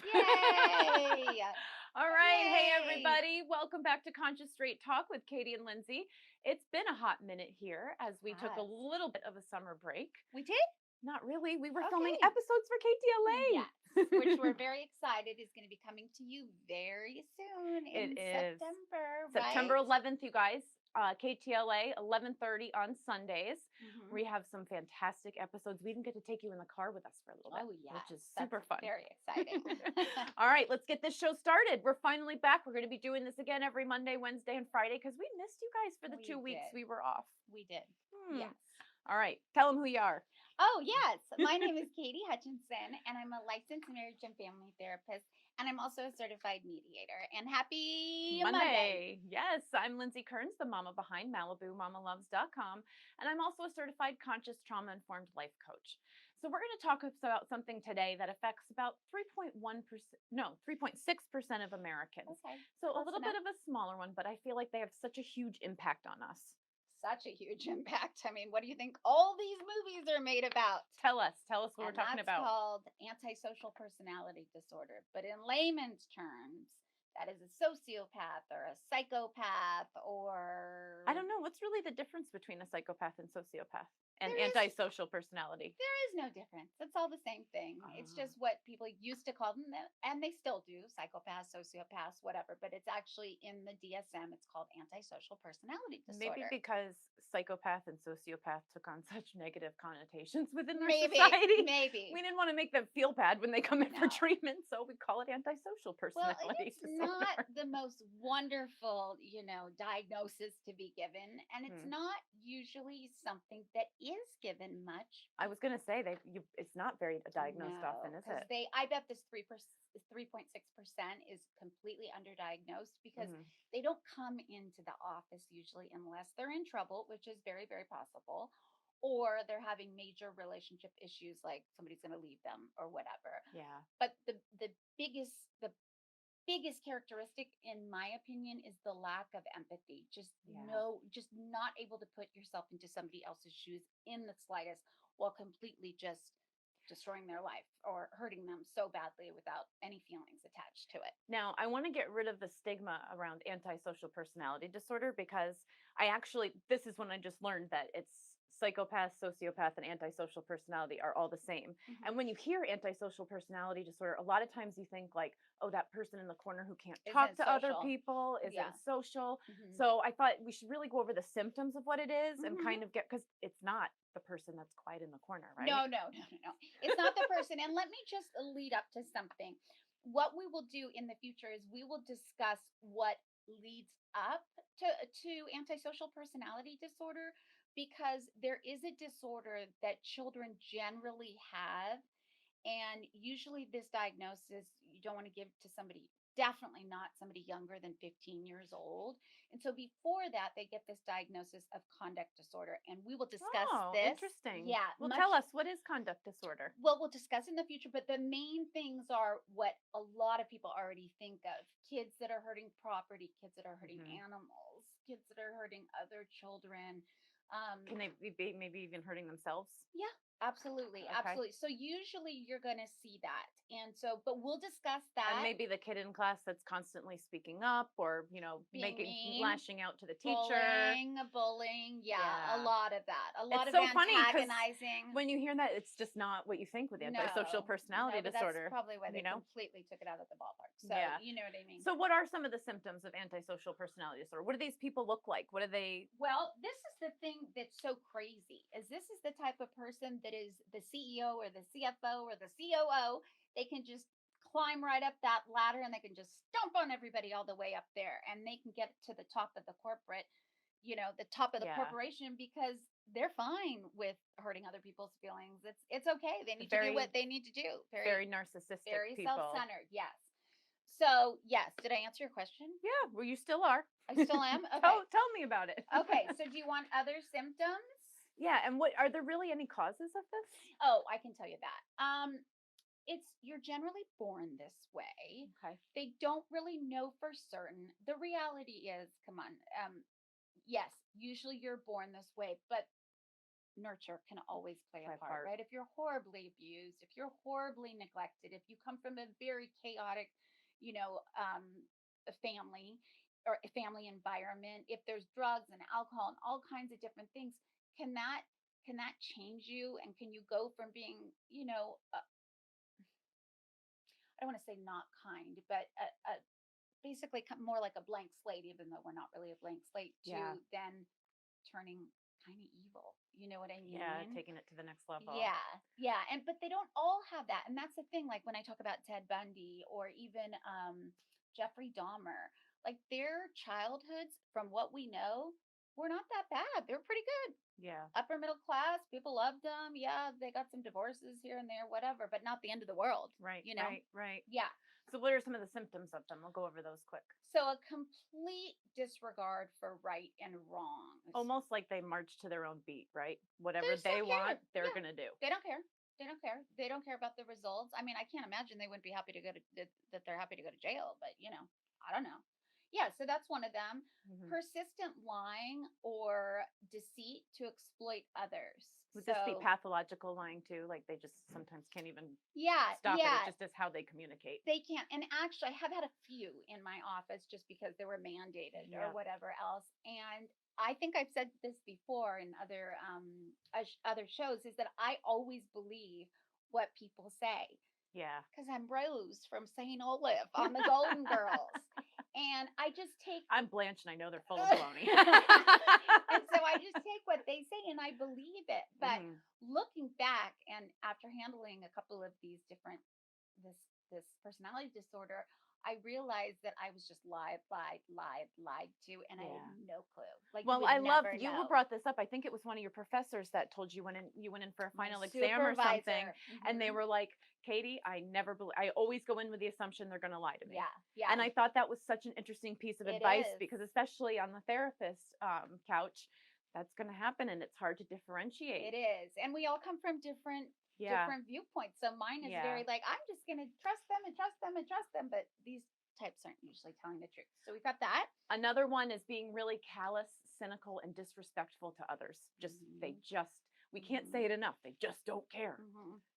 Yay! All right. Hey, Yay! everybody. Welcome back to Conscious Straight Talk with Katie and Lindsay. It's been a hot minute here as we took a Has. little bit of a summer break. We did? Not really. We were filming Okay. episodes for Yes. Which KTLA. we're very excited is going to be coming to you very soon It in is September, September right? 11th, you guys. KTLA, 11:30 on Sundays. Hmm. We have some fantastic episodes. We even get to take you in the car with us for a little bit, Oh, which yes. is That's super fun. very exciting. All right, let's get this show started. We're finally back. We're going to be doing this again every Monday, Wednesday, and Friday because we missed you guys for the We 2 weeks did. we were off. We did. Hmm. Yes. All right, tell them who you are. Oh, yes. My name is Katie Hutchinson, and I'm a licensed marriage and family therapist, and I'm also a certified mediator. And happy Monday. Monday. Yes, I'm Lindsay Kearns, the mama behind MalibuMamaLoves.com, and I'm also a certified conscious trauma informed life coach. So we're going to talk about something today that affects about 3.1%, no, 3.6% of Americans. Okay. So a Close little enough. bit of a smaller one, but I feel like they have such a huge impact on us. Such a huge impact. I mean, what do you think all these movies are made about? Tell us what we're And talking that's about. called antisocial personality disorder. But in layman's terms, that is a sociopath or a psychopath I or don't know what's really the difference between a psychopath and sociopath and there is antisocial personality. there is no difference. It's all the same thing. It's Uh, just what people used to call them, and they still do psychopaths, sociopaths, whatever. But it's actually in the DSM, it's called antisocial personality Maybe disorder. because psychopath and sociopath took on such negative connotations within our Maybe, society. maybe. We didn't want to make them feel bad when they come in for No. treatment, so we call it antisocial Well, and personality it's not disorder. the most wonderful, diagnosis to be given. And it's Hmm. not usually something that is given much. I was gonna say it's not very diagnosed often, No, is because it? I bet this 3.6% is completely underdiagnosed because Hmm. they don't come into the office usually unless they're in trouble, which is very, very possible, or they're having major relationship issues like somebody's going to leave them or whatever. Yeah, But the biggest characteristic in my opinion is the lack of empathy, yeah. just not able to put yourself into somebody else's shoes in the slightest, while completely just destroying their life or hurting them so badly without any feelings attached to it. Now, I want to get rid of the stigma around antisocial personality disorder because this is when I just learned that it's psychopath, sociopath, and antisocial personality are all the same. And Hmm. when you hear antisocial personality disorder, a lot of times you think like, oh, that person in the corner who can't talk Isn't to other social. people Yeah. isn't social. Hmm. So I thought we should really go over the symptoms of what it is and Hmm. kind of because it's not the person that's quiet in the corner, right? No, no, no, no, no. It's not the person. And let me just lead up to something. What we will do in the future is we will discuss what leads up to antisocial personality disorder, because there is a disorder that children generally have, and usually, this diagnosis, you don't want to give to somebody, definitely not somebody younger than 15 years old. And so, before that, they get this diagnosis of conduct disorder. And we will discuss Oh, this. interesting. Yeah, Well, much. tell us, what is conduct disorder? Well, we'll discuss in the future, but the main things are what a lot of people already think of: kids that are hurting property, kids that are hurting Hmm. animals, kids that are hurting other children. Can they be maybe even hurting themselves? Yeah, absolutely. Okay. Absolutely. So usually you're going to see that. And so, but we'll discuss And that. maybe the kid in class that's constantly speaking up or, Being making mean, lashing out to the teacher. bullying. Yeah, a Yeah. lot of that. A lot It's of so funny because antagonizing. when you hear that, it's just not what you think with antisocial No, no, personality but that's disorder, probably why you they know? completely took it out of the ballpark. So, Yeah. you know what I mean? So what are some of the symptoms of antisocial personality disorder? What do these people look like? What do they Well, this is the thing that's so crazy, is this is the type of person that is the CEO or the CFO or the COO. They can just climb right up that ladder and they can just stomp on everybody all the way up there, and they can get to the top of the corporate, the top of the yeah. corporation, because they're fine with hurting other people's feelings. It's okay. They need to do Very what they need to do. very Very, narcissistic very people. self-centered. Yes. So, yes, did I answer your question? Yeah, well you still are. I still am. Okay. Tell me about it. Okay, so do you want other symptoms? Yeah, and what are there really any causes of this? Oh, I can tell you that. It's you're generally born this way. Okay. They don't really know for certain. The reality is, come on, yes, usually you're born this way, but nurture can always play a Play a part, part. right? If you're horribly abused, if you're horribly neglected, if you come from a very chaotic, you know, a family or a family environment, if there's drugs and alcohol and all kinds of different things, can that change you? And can you go from being, I don't want to say not kind, but basically more like a blank slate, even though we're not really a blank slate, Yeah. to then turning kind of evil. You know what I Yeah, mean? taking it to the next level. Yeah, yeah, and but they don't all have that, and that's the thing. Like when I talk about Ted Bundy or even Jeffrey Dahmer, like their childhoods, from what we know, were not that bad. They're pretty good. Yeah. Upper middle class, people loved them. Yeah, they got some divorces here and there, whatever, but not the end of the world. Right, You know? right. Yeah. So what are some of the symptoms of them? We'll go over those quick. So a complete disregard for right and wrong. Almost like they march to their own beat, right? Whatever They just they don't want, care. they're Yeah. going to do. They don't care. They don't care. They don't care about the results. I mean, I can't imagine they wouldn't be happy to go to that they're happy to go to jail, but I don't know. Yeah, so that's one of them. Mhm. Persistent lying or deceit to exploit others. Would So this be pathological lying too? Like they just sometimes can't even yeah, stop it. yeah. It just is how they communicate. They can't. And actually, I have had a few in my office just because they were mandated or Yeah. whatever else. And I think I've said this before in other other shows, is that I always believe what people say Yeah. because I'm Rose from St. Olaf on the Golden Girls, and I just take. I'm Blanche and I know they're full of baloney. And so I just take what they say and I believe it. But Mhm. looking back, and after handling a couple of these different this personality disorder, I realized that I was just lied to, and I had Yeah. no clue. Like, Well, you I would love never you know. brought this up. I think it was one of your professors that told you you went in for a My final exam or something, supervisor. and they Mhm. were like, "Katie, I always go in with the assumption they're going to lie to me." Yeah, yeah. And I thought that was such an interesting piece of It advice is. because especially on the therapist couch, that's going to happen and it's hard to differentiate. It is. And we all come from different Yeah. viewpoints. So mine is Yeah. very like, I'm just gonna trust them and trust them and trust them, but these types aren't usually telling the truth. So we've got that. Another one is being really callous, cynical, and disrespectful to others. We can't say it enough. They just don't care.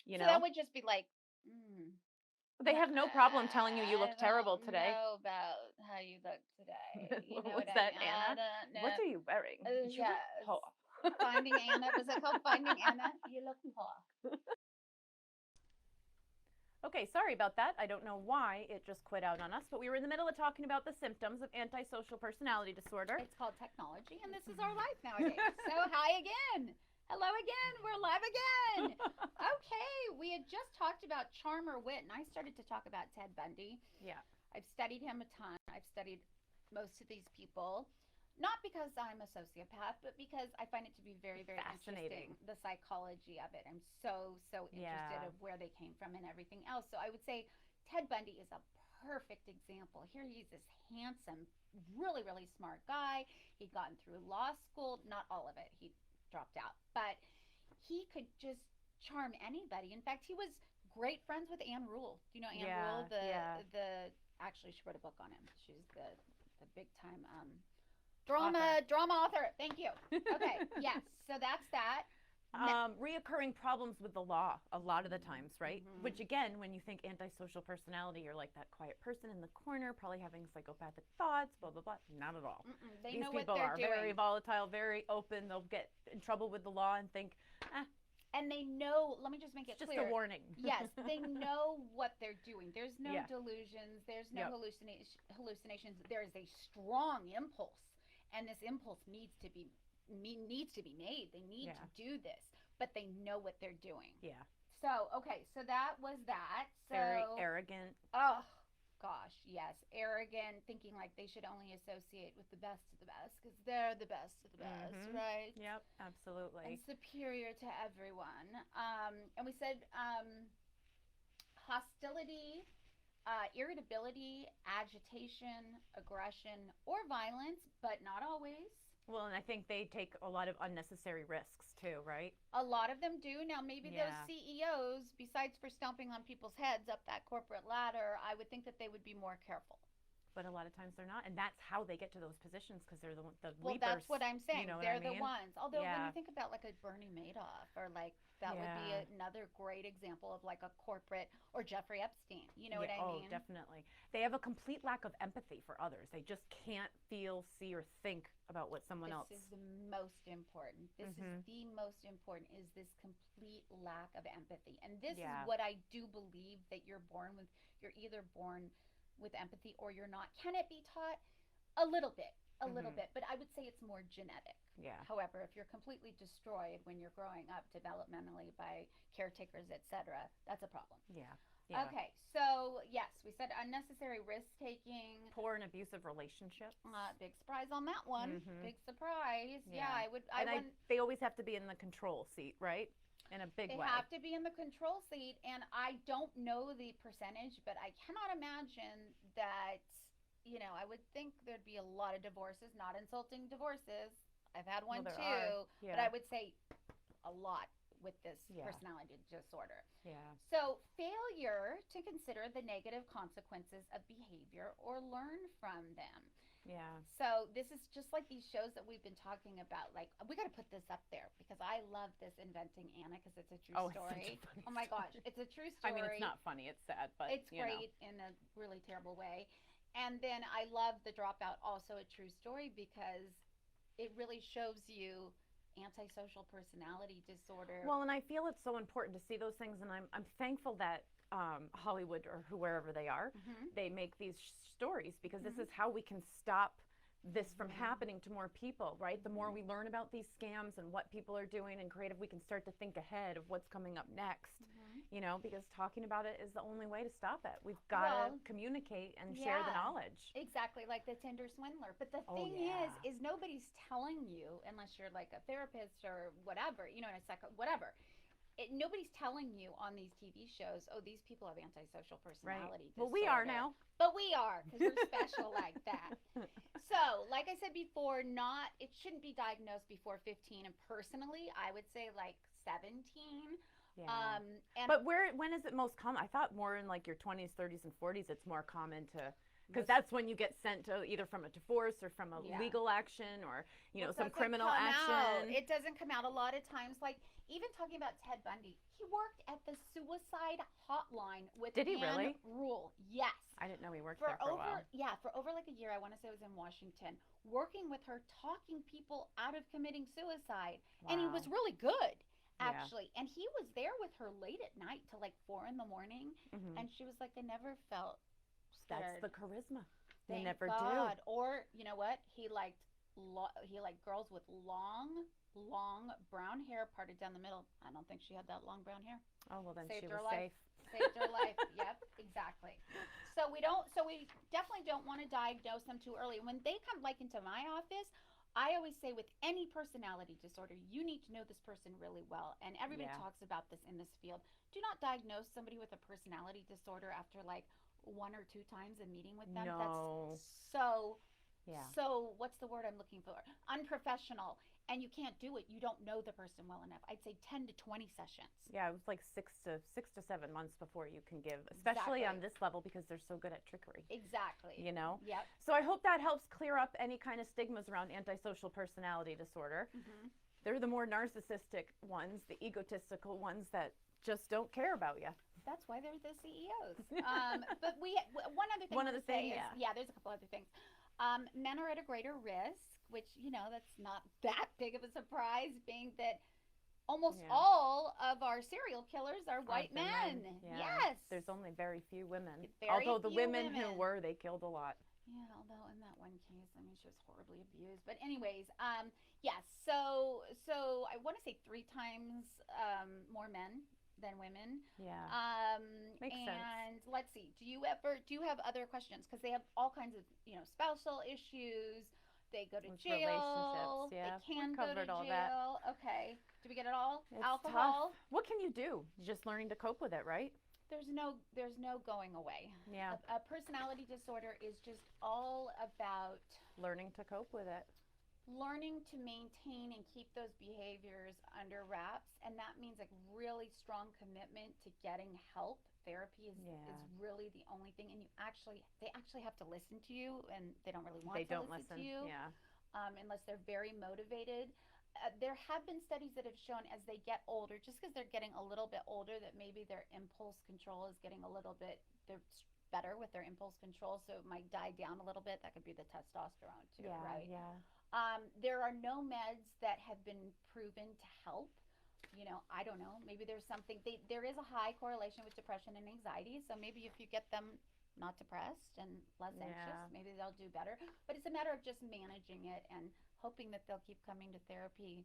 You So know? that would just be like, They have no problem telling you look terrible today. I don't know about how you look today. You know What's what that, I mean? Anna? I don't know. What are you wearing? You Yes. look poor. Finding Anna. Was it called Finding Anna? You look poor. Okay, sorry about that. I don't know why it just quit out on us, but we were in the middle of talking about the symptoms of antisocial personality disorder. It's called technology, and this is our life nowadays. So hi again. Hello again. We're live again. Okay, we had just talked about charm or wit, and I started to talk about Ted Bundy. Yeah. I've studied him a ton. I've studied most of these people. Not because I'm a sociopath, but because I find it to be very, very Fascinating. interesting, the psychology of it. I'm so interested of where they came from and everything else. So I would say Ted Bundy is a perfect example. Here he's this handsome, really, really smart guy. He'd gotten through law school, not all of it. He dropped out, but he could just charm anybody. In fact, he was great friends with Anne Rule. Do you know Anne Rule? The actually she wrote a book on him. She's the big time drama author. Thank you. Okay. Yes. So that's that. Reoccurring problems with the law a lot of the times, right? Which again, when you think antisocial personality, you're like that quiet person in the corner, probably having psychopathic thoughts, blah, blah, blah. Not at all. They These know people what they're are doing. very volatile, very open. They'll get in trouble with the law and think, and they know, let me just make it just clear. a warning. Yes, they know what they're doing. There's no Yeah. delusions. There's no hallucinations. There is a strong impulse, and this impulse needs to be made. They need to do this, but they know what they're doing. Yeah. So, okay, so that was that. So, very arrogant. Oh, gosh, yes. Arrogant, thinking like they should only associate with the best of the best because they're the best of the best, right? Yep, absolutely. And superior to everyone. And we said hostility, irritability, agitation, aggression, or violence, but not always. Well, and I think they take a lot of unnecessary risks too, right? A lot of them do. Now, maybe those CEOs, besides for stomping on people's heads up that corporate ladder, I would think that they would be more careful. but a lot of times they're not, and that's how they get to those positions because they're the Well, leapers. that's what I'm You saying. know what I They're the mean? ones. Although when Yeah, you think about like a Bernie Madoff or like that would be yeah. another great example of like a corporate or Jeffrey Epstein. You know Yeah, what I oh, mean? definitely. They have a complete lack of empathy for others. They just can't feel, see, or think about what someone This else. is the most important. This is Mhm. the most important is this complete lack of empathy. And this is Yeah. what I do believe that you're born with. You're either born with empathy or you're not. Can it be taught? A little bit, a little Mhm. bit, but I would say it's more genetic. Yeah. However, if you're completely destroyed when you're growing up developmentally by caretakers, etc., that's a problem. Yeah. Yeah. Okay, so yes, we said unnecessary risk taking. Poor and abusive relationships. Big surprise on that one. Mhm. Big surprise. Yeah, Yeah. I would. I And wouldn't. they always have to be in the control seat, right? In a big They way. have to be in the control seat, and I don't know the percentage, but I cannot imagine that. I would think there'd be a lot of divorces, not insulting divorces. I've had Well, one there are. too, but Yeah. I would say a lot with this Yeah. personality disorder. Yeah. So, failure to consider the negative consequences of behavior or learn from them. Yeah. So, this is just like these shows that we've been talking about. Like, we got to put this up there because I love this Inventing Anna because it's a true Oh, it's such a story. funny Oh my story. gosh, it's a true I mean, story. it's not funny. It's sad, but It's great in a really terrible way. And then I love The Dropout, also a true story because it really shows you antisocial personality disorder. Well, and I feel it's so important to see those things, and I'm thankful that Hollywood or whoever they are, Mm-hmm. they make these stories because this Mm-hmm. is how we can stop this from Mm-hmm. happening to more people, right? The more Mm-hmm. we learn about these scams and what people are doing and creative, we can start to think ahead of what's coming up next. Mm-hmm. Because talking about it is the only way to stop it. We've got to Well, communicate and share the yeah, knowledge. exactly like the Tinder swindler. But the Oh thing yeah. is nobody's telling you unless you're like a therapist or whatever, and a whatever. Nobody's telling you on these TV shows, oh, these people have antisocial Right. personality Well, we are disorder. now. But we are because we're special like that. So, like I said before, it shouldn't be diagnosed before 15. And personally, I would say like 17. Yeah. And But when is it most common? I thought more in like your 20s, 30s, and 40s. It's more common to, because most, that's when you get sent to either from a divorce or from a yeah. legal action or Well, some doesn't criminal come out. action. It doesn't come out a lot of times. Like even talking about Ted Bundy, he worked at the suicide hotline with Did he Anne really? Rule. Yes. I didn't know he worked there for a while. For over like a year. I want to say it was in Washington, working with her, talking people out of committing suicide, and he was Wow. really good. Yeah. Actually, and he was there with her late at night till like 4 a.m, Hmm. and she was like, "I never felt That's scared." the charisma. They Thank never God. do. Or you know what? He liked girls with long brown hair parted down the middle. I don't think she had that long brown hair. Oh, well, then Saved she her was life. safe. Saved her life. Yep, exactly. So we definitely don't want to diagnose them too early. When they come like into my office, I always say with any personality disorder, you need to know this person really well. And everybody Yeah. talks about this in this field. Do not diagnose somebody with a personality disorder after like one or two times a meeting with them. No. That's Yeah. so what's the word I'm looking for? Unprofessional. And you can't do it. You don't know the person well enough. I'd say 10 to 20 sessions. Yeah, it was like 6 to 7 months before you can give, especially on this level because they're so good at trickery. Exactly. Yep. Yep. So I hope that helps clear up any kind of stigmas around antisocial personality disorder. Mm-hmm. They're the more narcissistic ones, the egotistical ones that just don't care about you. That's why they're the CEOs. But one other thing. One other thing, there's a couple other things. Men are at a greater risk, which that's not that big of a surprise, being that almost all of our serial killers are white men. Yeah. Yes. There's only very few women. Very Although the few women who were, they killed a lot. Yeah, although in that one case, I mean, she was horribly abused. But anyways, yes. So I want to say 3 times more men than women. Yeah. Makes and sense. let's see. Do you have other questions? Because they have all kinds of spousal issues. They go to jail. Relationships. Yeah. They can go to covered all jail. that. Okay. Do we get it all? It's Alcohol. tough. What can you do? Just learning to cope with it, right? There's no going away. Yeah. A personality disorder is just all about Learning to cope with it. learning to maintain and keep those behaviors under wraps, and that means like really strong commitment to getting help therapy is Yeah. really the only thing. And they actually have to listen to you, and they don't really want They to don't listen to listen. you Yeah. unless they're very motivated. There have been studies that have shown as they get older, just because they're getting a little bit older, that maybe their impulse control is getting a little bit, they're better with their impulse control, so it might die down a little bit. That could be the testosterone too, Yeah. right? Yeah. There are no meds that have been proven to help. I don't know. Maybe there's something. There is a high correlation with depression and anxiety. So maybe if you get them not depressed and less anxious, Yeah. maybe they'll do better. But it's a matter of just managing it and hoping that they'll keep coming to therapy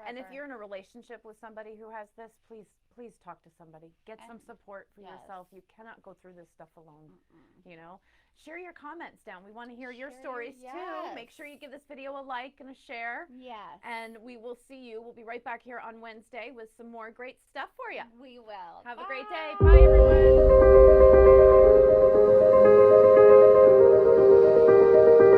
And if forever. you're in a relationship with somebody who has this, please talk to somebody. Get some And support for yes. yourself. You cannot go through this stuff alone. Mm-mm. Share your comments down. We want to hear your Share stories too. yes. Make sure you give this video a like and a share. Yes. And we will see you. We'll be right back here on Wednesday with some more great stuff for you. We will. Have a Bye. great day. Bye, everyone.